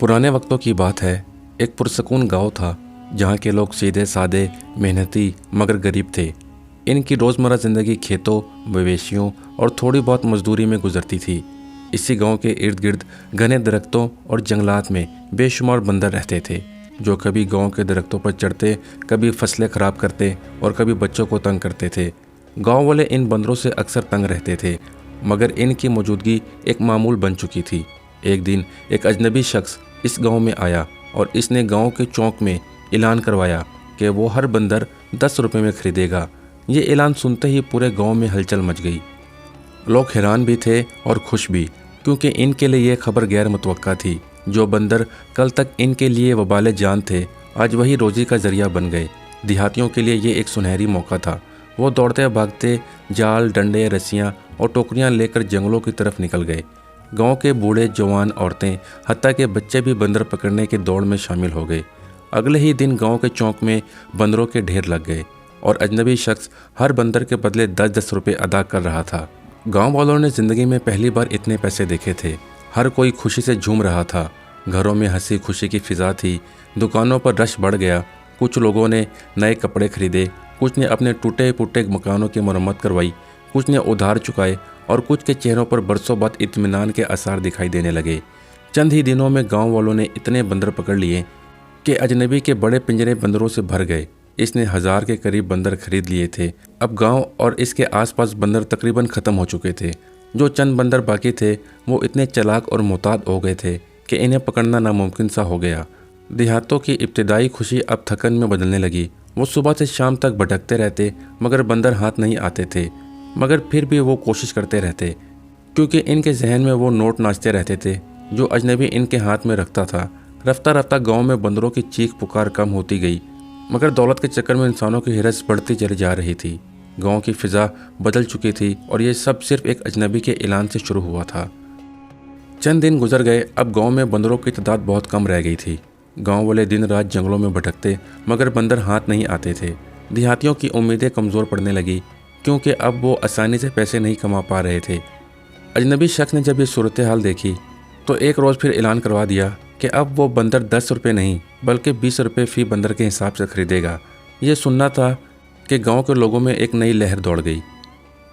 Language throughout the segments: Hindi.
पुराने वक्तों की बात है। एक पुरसकून गांव था जहां के लोग सीधे सादे, मेहनती मगर गरीब थे। इनकी रोज़मर्रा ज़िंदगी खेतों, मवेशियों और थोड़ी बहुत मजदूरी में गुजरती थी। इसी गांव के इर्द गिर्द घने दरख्तों और जंगलात में बेशुमार बंदर रहते थे, जो कभी गांव के दरख्तों पर चढ़ते, कभी फसलें खराब करते और कभी बच्चों को तंग करते थे। गांव वाले इन बंदरों से अक्सर तंग रहते थे, मगर इनकी मौजूदगी एक मामूल बन चुकी थी। एक दिन एक अजनबी शख्स इस गांव में आया और इसने गांव के चौक में ऐलान करवाया कि वो हर बंदर 10 रुपये में खरीदेगा। ये ऐलान सुनते ही पूरे गांव में हलचल मच गई। लोग हैरान भी थे और खुश भी, क्योंकि इनके लिए ये खबर गैर मुतवक्का थी। जो बंदर कल तक इनके लिए वबाले जान थे, आज वही रोजी का जरिया बन गए। देहातियों के लिए ये एक सुनहरी मौका था। वो दौड़ते भागते जाल, डंडे, रस्सियाँ और टोकरियाँ लेकर जंगलों की तरफ निकल गए। गांव के बूढ़े, जवान, औरतें, हत्ता के बच्चे भी बंदर पकड़ने की दौड़ में शामिल हो गए। अगले ही दिन गांव के चौक में बंदरों के ढेर लग गए और अजनबी शख्स हर बंदर के बदले 10-10 रुपये अदा कर रहा था। गांव वालों ने ज़िंदगी में पहली बार इतने पैसे देखे थे। हर कोई खुशी से झूम रहा था। घरों में हंसी खुशी की फिजा थी। दुकानों पर रश बढ़ गया। कुछ लोगों ने नए कपड़े खरीदे, कुछ ने अपने टूटे फूटे मकानों की मरम्मत करवाई, कुछ ने उधार चुकाए और कुछ के चेहरों पर बरसों बाद इत्मीनान के आसार दिखाई देने लगे। चंद ही दिनों में गांव वालों ने इतने बंदर पकड़ लिए कि अजनबी के बड़े पिंजरे बंदरों से भर गए। इसने 1000 के करीब बंदर खरीद लिए थे। अब गांव और इसके आसपास बंदर तकरीबन ख़त्म हो चुके थे। जो चंद बंदर बाकी थे वो इतने चालाक और मुताद हो गए थे कि इन्हें पकड़ना नामुमकिन सा हो गया। देहातों की इब्तिदाई खुशी अब थकन में बदलने लगी। वो सुबह से शाम तक भटकते रहते, मगर बंदर हाथ नहीं आते थे। मगर फिर भी वो कोशिश करते रहते, क्योंकि इनके जहन में वो नोट नाचते रहते थे जो अजनबी इनके हाथ में रखता था। रफ्ता रफ्ता गांव में बंदरों की चीख पुकार कम होती गई, मगर दौलत के चक्कर में इंसानों की हिरस बढ़ती चली जा रही थी। गांव की फिजा बदल चुकी थी और ये सब सिर्फ एक अजनबी के ऐलान से शुरू हुआ था। चंद दिन गुजर गए। अब गांव में बंदरों की तादाद बहुत कम रह गई थी। गांव वाले दिन रात जंगलों में भटकते, मगर बंदर हाथ नहीं आते थे। देहातियों की उम्मीदें कमज़ोर पड़ने लगी, क्योंकि अब वो आसानी से पैसे नहीं कमा पा रहे थे। अजनबी शख्स ने जब ये सूरत हाल देखी तो एक रोज़ फिर ऐलान करवा दिया कि अब वो बंदर 10 रुपये नहीं बल्कि 20 रुपये फ़ी बंदर के हिसाब से खरीदेगा। ये सुनना था कि गांव के लोगों में एक नई लहर दौड़ गई।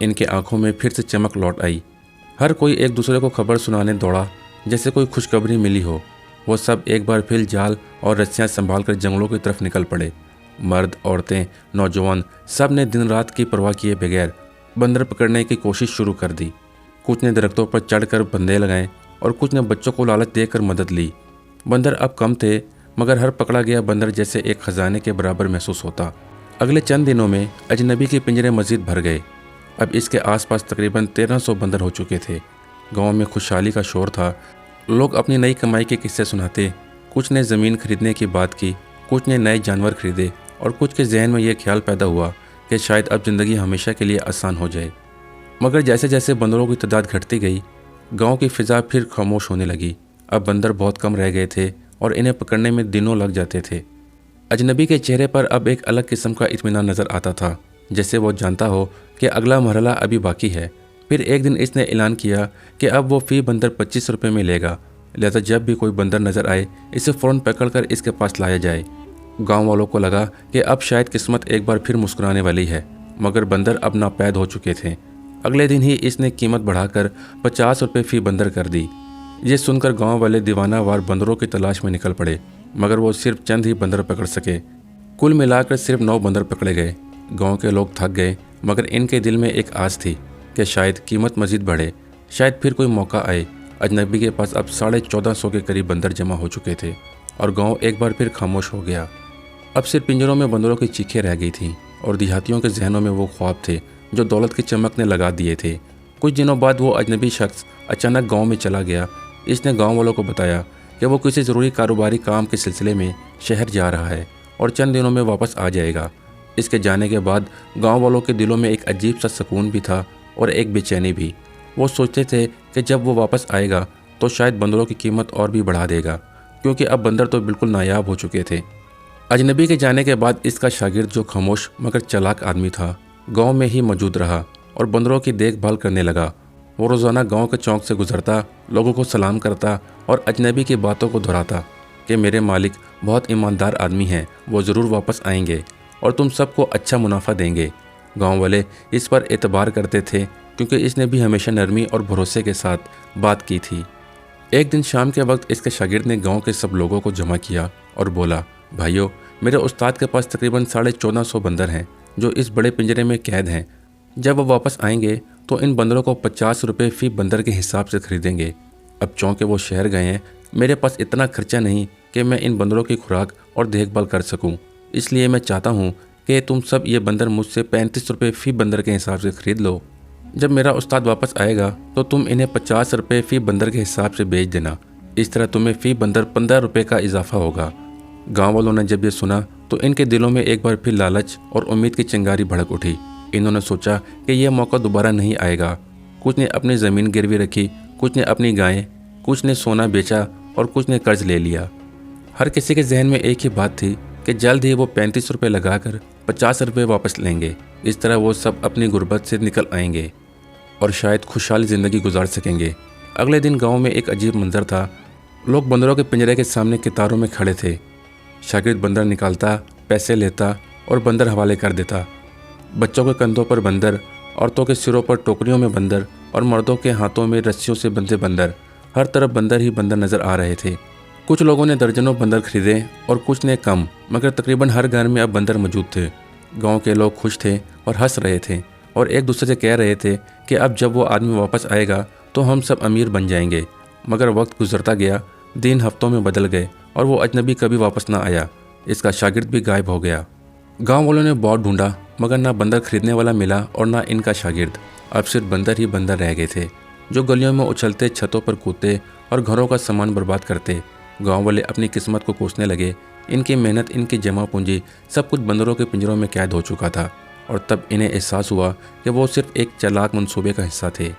इनके आंखों में फिर से चमक लौट आई। हर कोई एक दूसरे को खबर सुनाने दौड़ा, जैसे कोई खुशखबरी मिली हो। वो सब एक बार फिर जाल और रस्सियाँ संभाल कर जंगलों की तरफ निकल पड़े। मर्द, औरतें, नौजवान सब ने दिन रात की परवाह किए बगैर बंदर पकड़ने की कोशिश शुरू कर दी। कुछ ने दरख्तों पर चढ़कर फंदे लगाए और कुछ ने बच्चों को लालच देकर मदद ली। बंदर अब कम थे, मगर हर पकड़ा गया बंदर जैसे एक खजाने के बराबर महसूस होता। अगले चंद दिनों में अजनबी के पिंजरे मजीद भर गए। अब इसके आसपास तकरीबन 1300 बंदर हो चुके थे। गांव में खुशहाली का शोर था। लोग अपनी नई कमाई के किस्से सुनाते। कुछ ने ज़मीन खरीदने की बात की, कुछ ने नए जानवर खरीदे और कुछ के जहन में यह ख्याल पैदा हुआ कि शायद अब ज़िंदगी हमेशा के लिए आसान हो जाए। मगर जैसे जैसे बंदरों की तादाद घटती गई, गांव की फ़िज़ा फिर खामोश होने लगी। अब बंदर बहुत कम रह गए थे और इन्हें पकड़ने में दिनों लग जाते थे। अजनबी के चेहरे पर अब एक अलग किस्म का इत्मीनान नज़र आता था, जैसे वो जानता हो कि अगला मरहला अभी बाकी है। फिर एक दिन इसने ऐलान किया कि अब वो फ़ी बंदर 25 रुपये में लेगा। लिहाजा जब भी कोई बंदर नज़र आए, इसे फ़ौरन पकड़कर इसके पास लाया जाए। गांव वालों को लगा कि अब शायद किस्मत एक बार फिर मुस्कुराने वाली है, मगर बंदर अब नापैद हो चुके थे। अगले दिन ही इसने कीमत बढ़ाकर 50 रुपये फ़ी बंदर कर दी। ये सुनकर गांव वाले दीवानावार बंदरों की तलाश में निकल पड़े, मगर वो सिर्फ चंद ही बंदर पकड़ सके। कुल मिलाकर सिर्फ 9 बंदर पकड़े गए। गांव के लोग थक गए, मगर इनके दिल में एक आस थी कि शायद कीमत मज़ीद बढ़े, शायद फिर कोई मौका आए। अजनबी के पास अब 1450 के करीब बंदर जमा हो चुके थे और गांव एक बार फिर खामोश हो गया। अब सिर्फ पिंजरों में बंदरों की चीखें रह गई थीं और देहातियों के जहनों में वो ख्वाब थे जो दौलत की चमक ने लगा दिए थे। कुछ दिनों बाद वो अजनबी शख्स अचानक गांव में चला गया। इसने गांव वालों को बताया कि वो किसी ज़रूरी कारोबारी काम के सिलसिले में शहर जा रहा है और चंद दिनों में वापस आ जाएगा। इसके जाने के बाद गांव वालों के दिलों में एक अजीब सा सुकून भी था और एक बेचैनी भी। वो सोचते थे कि जब वो वापस आएगा तो शायद बंदरों की कीमत और भी बढ़ा देगा, क्योंकि अब बंदर तो बिल्कुल नायाब हो चुके थे। अजनबी के जाने के बाद इसका शागिर्द, जो खामोश मगर चालाक आदमी था, गांव में ही मौजूद रहा और बंदरों की देखभाल करने लगा। वो रोज़ाना गांव के चौक से गुजरता, लोगों को सलाम करता और अजनबी की बातों को दोहराता कि मेरे मालिक बहुत ईमानदार आदमी हैं, वो ज़रूर वापस आएंगे और तुम सबको अच्छा मुनाफा देंगे। गांव वाले इस पर एतबार करते थे क्योंकि इसने भी हमेशा नरमी और भरोसे के साथ बात की थी। एक दिन शाम के वक्त इसके शागिर्द ने गांव के सब लोगों को जमा किया और बोला, भाइयों, मेरे उस्ताद के पास तकरीबन 1450 बंदर हैं जो इस बड़े पिंजरे में कैद हैं। जब वो वापस आएंगे तो इन बंदरों को 50 रुपये फ़ी बंदर के हिसाब से खरीदेंगे। अब चौंके वो शहर गए हैं, मेरे पास इतना खर्चा नहीं कि मैं इन बंदरों की खुराक और देखभाल कर सकूं, इसलिए मैं चाहता हूं कि तुम सब ये बंदर मुझसे 35 रुपये फ़ी बंदर के हिसाब से खरीद लो। जब मेरा उस्ताद वापस आएगा तो तुम इन्हें 50 रुपये फ़ी बंदर के हिसाब से बेच देना। इस तरह तुम्हें फ़ी बंदर 15 रुपये का इजाफा होगा। गाँव वालों ने जब ये सुना तो इनके दिलों में एक बार फिर लालच और उम्मीद की चिंगारी भड़क उठी। इन्होंने सोचा कि यह मौका दोबारा नहीं आएगा। कुछ ने अपनी ज़मीन गिरवी रखी, कुछ ने अपनी गायें, कुछ ने सोना बेचा और कुछ ने कर्ज ले लिया। हर किसी के जहन में एक ही बात थी कि जल्द ही वो 35 रुपये लगाकर 50 रुपये वापस लेंगे। इस तरह वो सब अपनी गुर्बत से निकल आएंगे और शायद खुशहाल ज़िंदगी गुजार सकेंगे। अगले दिन गांव में एक अजीब मंजर था। लोग बंदरों के पिंजरे के सामने कतारों में खड़े थे। शागिर्द बंदर निकालता, पैसे लेता और बंदर हवाले कर देता। बच्चों के कंधों पर बंदर, औरतों के सिरों पर टोकरियों में बंदर और मर्दों के हाथों में रस्सियों से बंधे बंदर। हर तरफ बंदर ही बंदर नज़र आ रहे थे। कुछ लोगों ने दर्जनों बंदर खरीदे और कुछ ने कम, मगर तकरीबन हर घर में अब बंदर मौजूद थे। गांव के लोग खुश थे और हंस रहे थे और एक दूसरे से कह रहे थे कि अब जब वो आदमी वापस आएगा तो हम सब अमीर बन जाएंगे। मगर वक्त गुजरता गया, दिन हफ्तों में बदल गए और वो अजनबी कभी वापस ना आया। इसका शागिर्द भी गायब हो गया। गांव वालों ने बहुत ढूंढा मगर ना बंदर खरीदने वाला मिला और ना इनका शागिर्द। अब सिर्फ बंदर ही बंदर रह गए थे जो गलियों में उछलते, छतों पर कूदते और घरों का सामान बर्बाद करते। गांव वाले अपनी किस्मत को कोसने लगे। इनकी मेहनत, इनकी जमा पूंजी सब कुछ बंदरों के पिंजरों में कैद हो चुका था और तब इन्हें एहसास हुआ कि वो सिर्फ एक चालाक मंसूबे का हिस्सा थे।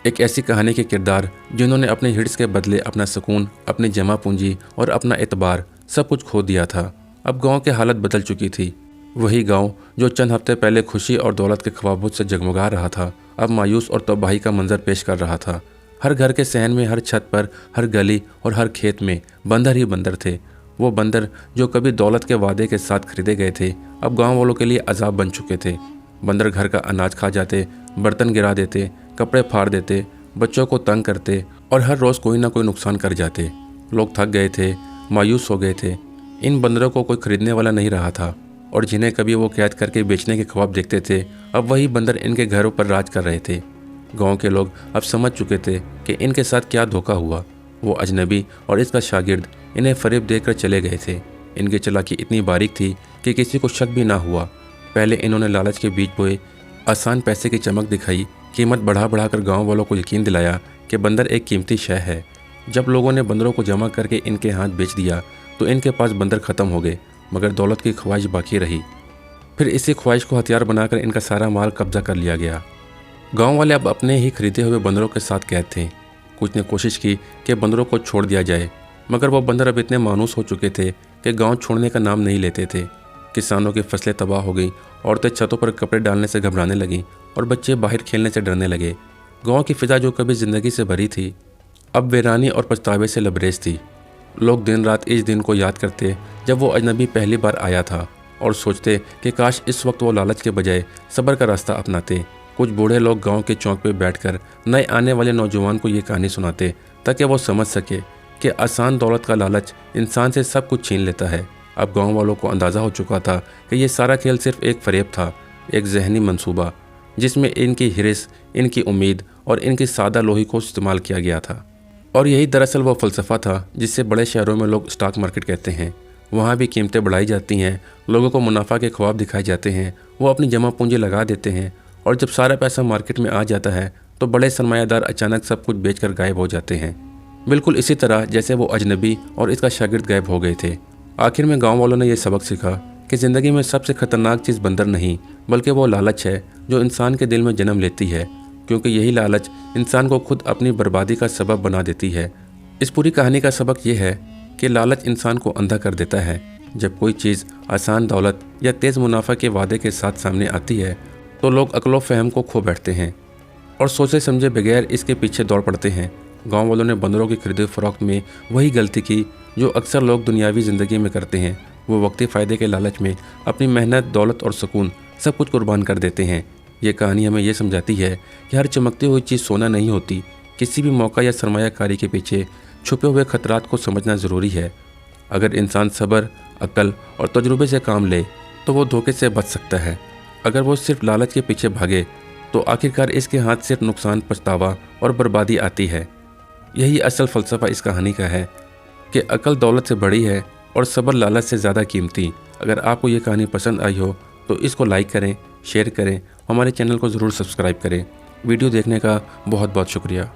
एक ऐसी कहानी के किरदार जिन्होंने अपने हिर्स के बदले अपना सुकून, अपनी जमा पूंजी और अपना एतबार सब कुछ खो दिया था। अब गांव की हालत बदल चुकी थी। वही गांव जो चंद हफ्ते पहले खुशी और दौलत के ख्वाबों से जगमगा रहा था, अब मायूस और तबाही का मंजर पेश कर रहा था। हर घर के सहन में, हर छत पर, हर गली और हर खेत में बंदर ही बंदर थे। वो बंदर जो कभी दौलत के वादे के साथ खरीदे गए थे, अब गांव वालों के लिए अजाब बन चुके थे। बंदर घर का अनाज खा जाते, बर्तन गिरा देते, कपड़े फाड़ देते, बच्चों को तंग करते और हर रोज़ कोई ना कोई नुकसान कर जाते। लोग थक गए थे, मायूस हो गए थे। इन बंदरों को कोई खरीदने वाला नहीं रहा था और जिन्हें कभी वो कैद करके बेचने के ख्वाब देखते थे, अब वही बंदर इनके घरों पर राज कर रहे थे। गांव के लोग अब समझ चुके थे कि इनके साथ क्या धोखा हुआ। वो अजनबी और इसका शागिर्द इन्हें फरेब देकर चले गए थे। इनकी चालाकी इतनी बारीक थी कि किसी को शक भी ना हुआ। पहले इन्होंने लालच के बीज बोए, आसान पैसे की चमक दिखाई, कीमत बढ़ा बढ़ाकर गांव वालों को यकीन दिलाया कि बंदर एक कीमती शय है। जब लोगों ने बंदरों को जमा करके इनके हाथ बेच दिया तो इनके पास बंदर ख़त्म हो गए, मगर दौलत की ख्वाहिश बाकी रही। फिर इसी ख्वाहिश को हथियार बनाकर इनका सारा माल कब्जा कर लिया गया। गांव वाले अब अपने ही खरीदे हुए बंदरों के साथ कैद थे। कुछ ने कोशिश की कि बंदरों को छोड़ दिया जाए, मगर वो बंदर अब इतने मायूस हो चुके थे कि गांव छोड़ने का नाम नहीं लेते थे। किसानों की फसलें तबाह हो गई, औरतें छतों पर कपड़े डालने से घबराने लगीं और बच्चे बाहर खेलने से डरने लगे। गांव की फिजा जो कभी ज़िंदगी से भरी थी, अब वीरानी और पछतावे से लबरेज थी। लोग दिन रात इस दिन को याद करते जब वो अजनबी पहली बार आया था और सोचते कि काश इस वक्त वो लालच के बजाय सब्र का रास्ता अपनाते। कुछ बूढ़े लोग गांव के चौक पर बैठकर नए आने वाले नौजवान को ये कहानी सुनाते ताकि वो समझ सके कि आसान दौलत का लालच इंसान से सब कुछ छीन लेता है। अब गांव वालों को अंदाज़ा हो चुका था कि ये सारा खेल सिर्फ एक फरेब था, एक जहनी मंसूबा जिसमें इनकी हिरिस, इनकी उम्मीद और इनकी सादा लोही को इस्तेमाल किया गया था। और यही दरअसल वो फ़लसफ़ा था जिससे बड़े शहरों में लोग स्टॉक मार्केट कहते हैं। वहाँ भी कीमतें बढ़ाई जाती हैं, लोगों को मुनाफा के ख्वाब दिखाए जाते हैं, वो अपनी जमा पूंजी लगा देते हैं और जब सारा पैसा मार्केट में आ जाता है तो बड़े सरमायादार अचानक सब कुछ बेचकर गायब हो जाते हैं। बिल्कुल इसी तरह जैसे वो अजनबी और इसका शागिर्द गायब हो गए थे। आखिर में गांव वालों ने यह सबक सीखा कि ज़िंदगी में सबसे ख़तरनाक चीज़ बंदर नहीं बल्कि वो लालच है जो इंसान के दिल में जन्म लेती है, क्योंकि यही लालच इंसान को खुद अपनी बर्बादी का सबब बना देती है। इस पूरी कहानी का सबक ये है कि लालच इंसान को अंधा कर देता है। जब कोई चीज़ आसान दौलत या तेज़ मुनाफा के वादे के साथ सामने आती है तो लोग अक्लो फ़हम को खो बैठते हैं। और सोचे समझे बगैर इसके पीछे दौड़ पड़ते हैं। गांव वालों ने बंदरों की खरीद फरोख्त में वही गलती की जो अक्सर लोग दुनियावी ज़िंदगी में करते हैं। वो वक्ती फ़ायदे के लालच में अपनी मेहनत, दौलत और सुकून सब कुछ कुर्बान कर देते हैं। ये कहानी हमें ये समझाती है कि हर चमकती हुई चीज़ सोना नहीं होती। किसी भी मौका या सरमायाकारी के पीछे छुपे हुए खतरात को समझना ज़रूरी है। अगर इंसान सब्र, अक्ल और तजुर्बे से काम ले तो वो धोखे से बच सकता है। अगर वो सिर्फ लालच के पीछे भागे तो आखिरकार इसके हाथ सिर्फ नुकसान, पछतावा और बर्बादी आती है। यही असल फ़लसफ़ा इस कहानी का है कि अक्ल दौलत से बड़ी है और सब्र लालच से ज़्यादा कीमती। अगर आपको ये कहानी पसंद आई हो तो इसको लाइक करें, शेयर करें, हमारे चैनल को ज़रूर सब्सक्राइब करें। वीडियो देखने का बहुत बहुत शुक्रिया।